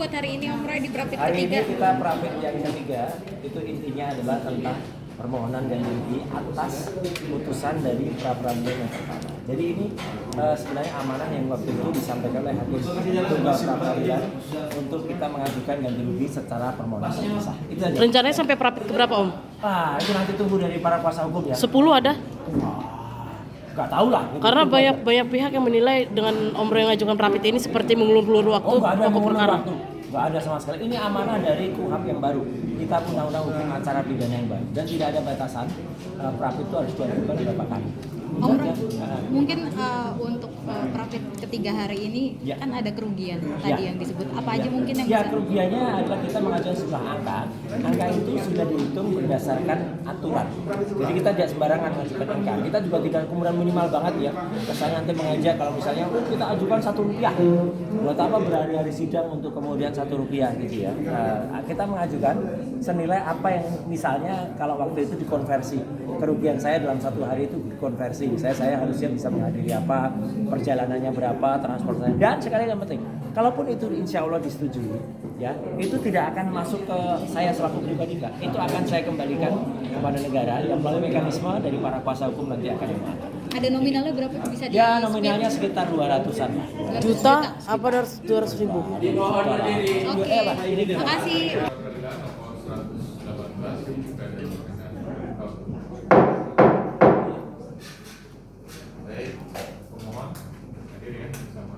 buat hari ini Om Roy di Prapit Hari ketiga? ini kita Prapit yang ketiga, itu intinya adalah tentang permohonan ganti rugi atas putusan dari pra-peradilan yang pertama. Jadi ini sebenarnya amanah yang waktu itu disampaikan oleh Hakim Tunggal Pra-peradilan untuk kita mengajukan ganti rugi secara permohonan terpisah. Itu aja. Rencananya sampai Prapit keberapa Om? Itu nanti tunggu dari para kuasa hukum ya. 10 ada? Nggak tahu lah. Karena banyak pihak yang menilai dengan Om Roy yang ngajukan Prapit ini seperti mengulur-ulur waktu nggak ada pokok perkara. Nggak ada sama sekali. Ini amanah dari KUHP yang baru. Kita undang-undang hukum acara pidana yang baru dan tidak ada batasan. Prapit itu harus dilakukan berapa kali. Om Roy, mungkin untuk Prapit ketiga hari ini Ya. kan ada kerugian tadi yang disebut. Apa aja mungkin yang ya, bisa? kerugiannya adalah kita mengajukan sebuah angka. Angka itu sudah dihitung berdasarkan aturan. Jadi kita tidak sembarangan mengajukan angka. Kita juga tidak kemudian minimal banget ya. Kesannya nanti mengajak kalau misalnya kita ajukan Rp1. Buat apa berhari-hari sidang untuk kemudian Rp1 gitu ya. Kita mengajukan senilai apa yang misalnya kalau waktu itu dikonversi. Kerugian saya dalam satu hari itu dikonversi. Saya harusnya bisa menghadiri apa, perjalanannya berapa, transportasinya, dan sekali yang penting, kalaupun itu insya Allah disetujui, ya itu tidak akan masuk ke saya selaku pribadi enggak. Itu akan saya kembalikan kepada negara yang melalui mekanisme dari para kuasa hukum nanti akan mengatur. Ada nominalnya berapa bisa di? Ya nominalnya sekitar 200-an. Juta apa 200 ribu? Oke, terima kasih. Baik, pemohon hadir ya bersama.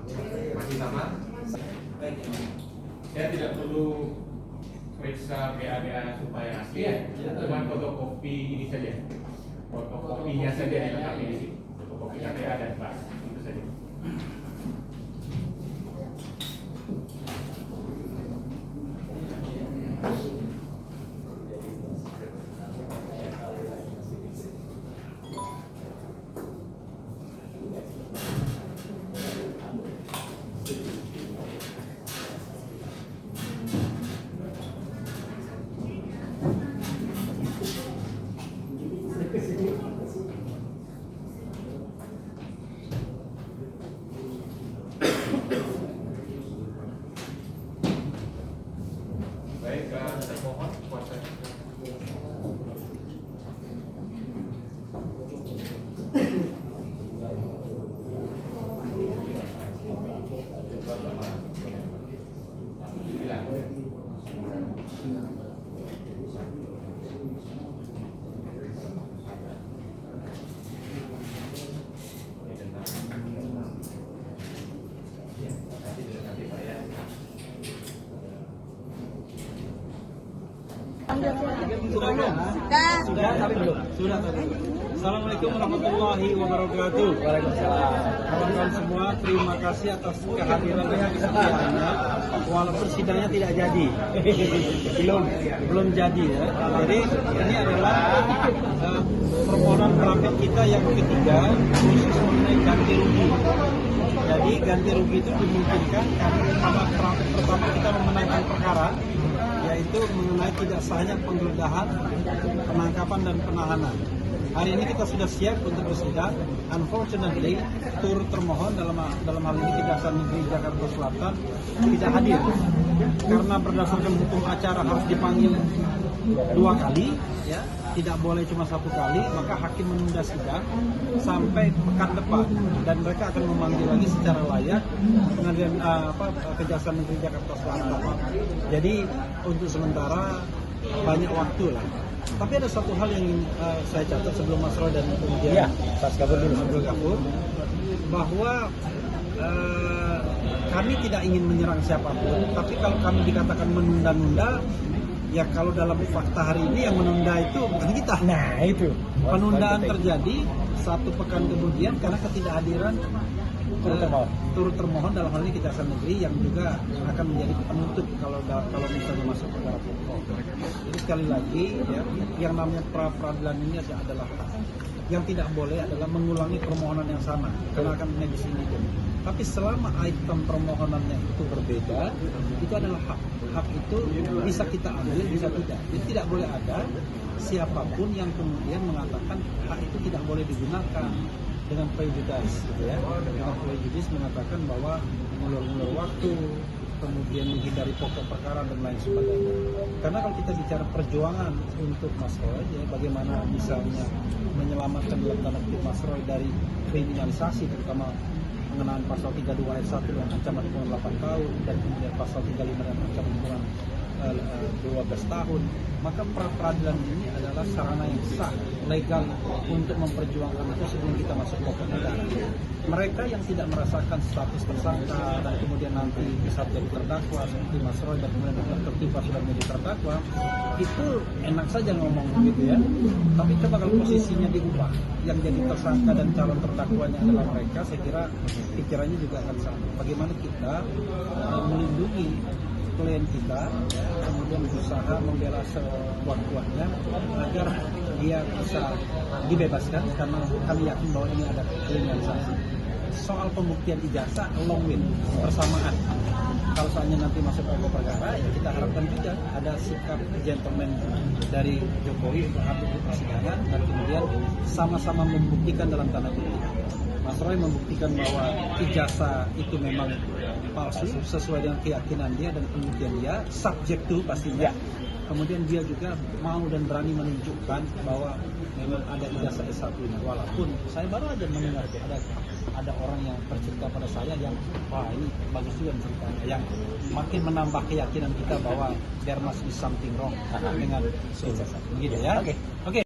Masih sama? Saya tidak perlu periksa BA supaya asli ya. Cuma fotokopi ini saja. Fotokopinya saja dilengkapi di sini. Fotokopi KTA dan pas. Itu saja. Baik, termohon kuasa. Sudah tapi belum. Sudah tadi. Assalamualaikum warahmatullahi wabarakatuh. Waalaikumsalam. Kawan-kawan semua, terima kasih atas kehadiran dan kesediaannya. Walaupun sidangnya tidak jadi, belum jadi ya. Jadi ini adalah permohonan Prapit kita yang ketiga khusus mengenai ganti rugi. Jadi ganti rugi itu dimungkinkan karena Prapit pertama kita memenangkan perkara, yaitu mengenai tidak sahnya penggeledahan, penangkapan dan penahanan. Hari ini kita sudah siap untuk bersidang. Unfortunately, turut termohon dalam hal ini Kejaksaan Negeri Jakarta Selatan tidak hadir karena berdasarkan hukum acara harus dipanggil 2 kali, ya, tidak boleh cuma 1 kali. Maka hakim menunda sidang sampai pekan depan dan mereka akan memanggil lagi secara layak pengadilan Kejaksaan Negeri Jakarta Selatan. Jadi untuk sementara banyak waktu lah. Tapi ada satu hal yang saya catat sebelum Mas Roy dan kemudian Mas Kabur, bahwa kami tidak ingin menyerang siapapun. Tapi kalau kami dikatakan menunda-nunda, ya kalau dalam fakta hari ini yang menunda itu bukan kita. Nah itu Penundaan terjadi 1 pekan kemudian karena ketidakhadiran turut termohon dalam hal ini Kejaksaan Negeri yang juga akan menjadi penutup kalau misalnya masuk perkara pokok. Jadi sekali lagi ya, yang namanya pra-peradilan ini adalah hak. Yang tidak boleh adalah mengulangi permohonan yang sama karena akan medis ini. Tapi selama item permohonannya itu berbeda, itu adalah hak. Hak itu bisa kita ambil, bisa tidak. Jadi tidak boleh ada siapapun yang kemudian mengatakan hak itu tidak boleh digunakan dengan prejudis, gitu ya. Dengan prejudis mengatakan bahwa mengulur-ulur waktu, kemudian menghindari pokok perkara dan lain sebagainya. Karena kalau kita bicara perjuangan untuk Mas Roy, ya, bagaimana misalnya menyelamatkan dalam tanda kutip Mas Roy dari kriminalisasi, terutama pengenaan pasal 32 ayat 1 dengan ancaman hukuman 8 tahun dan kemudian pasal 35 dengan ancaman hukuman 12 tahun, maka pra-peradilan ini adalah sarana yang sah, legal untuk memperjuangkan itu sebelum kita masuk pokok perkara. Mereka yang tidak merasakan status tersangka dan kemudian nanti bisa jadi terdakwa seperti Mas Roy dan kemudian tertimpa sudah menjadi terdakwa, itu enak saja ngomong gitu ya. Tapi coba kalau posisinya diubah, yang jadi tersangka dan calon terdakwanya adalah mereka, saya kira pikirannya juga akan sama. Bagaimana kita melindungi klien kita, kemudian berusaha membela sekuat-kuatnya agar dia bisa dibebaskan, karena kami yakin bahwa ini ada kriminalisasi. Soal pembuktian ijazah long win bersamaan. Kalau soalnya nanti masuk pokok perkara, ya kita harapkan juga ada sikap gentleman dari Jokowi untuk hadir di persidangan dan kemudian sama-sama membuktikan dalam tanda kutip. Mas Roy membuktikan bahwa ijazah itu memang palsu sesuai dengan keyakinan dia dan pembuktian dia, subject to pastinya. Kemudian dia juga mau dan berani menunjukkan bahwa memang ada ijazah S1 ini. Walaupun saya baru aja mendengar ada orang yang bercerita pada saya yang wah ini bagus juga ceritanya, yang makin menambah keyakinan kita bahwa there must be something wrong dengan ijazah. Begitu ya. Oke.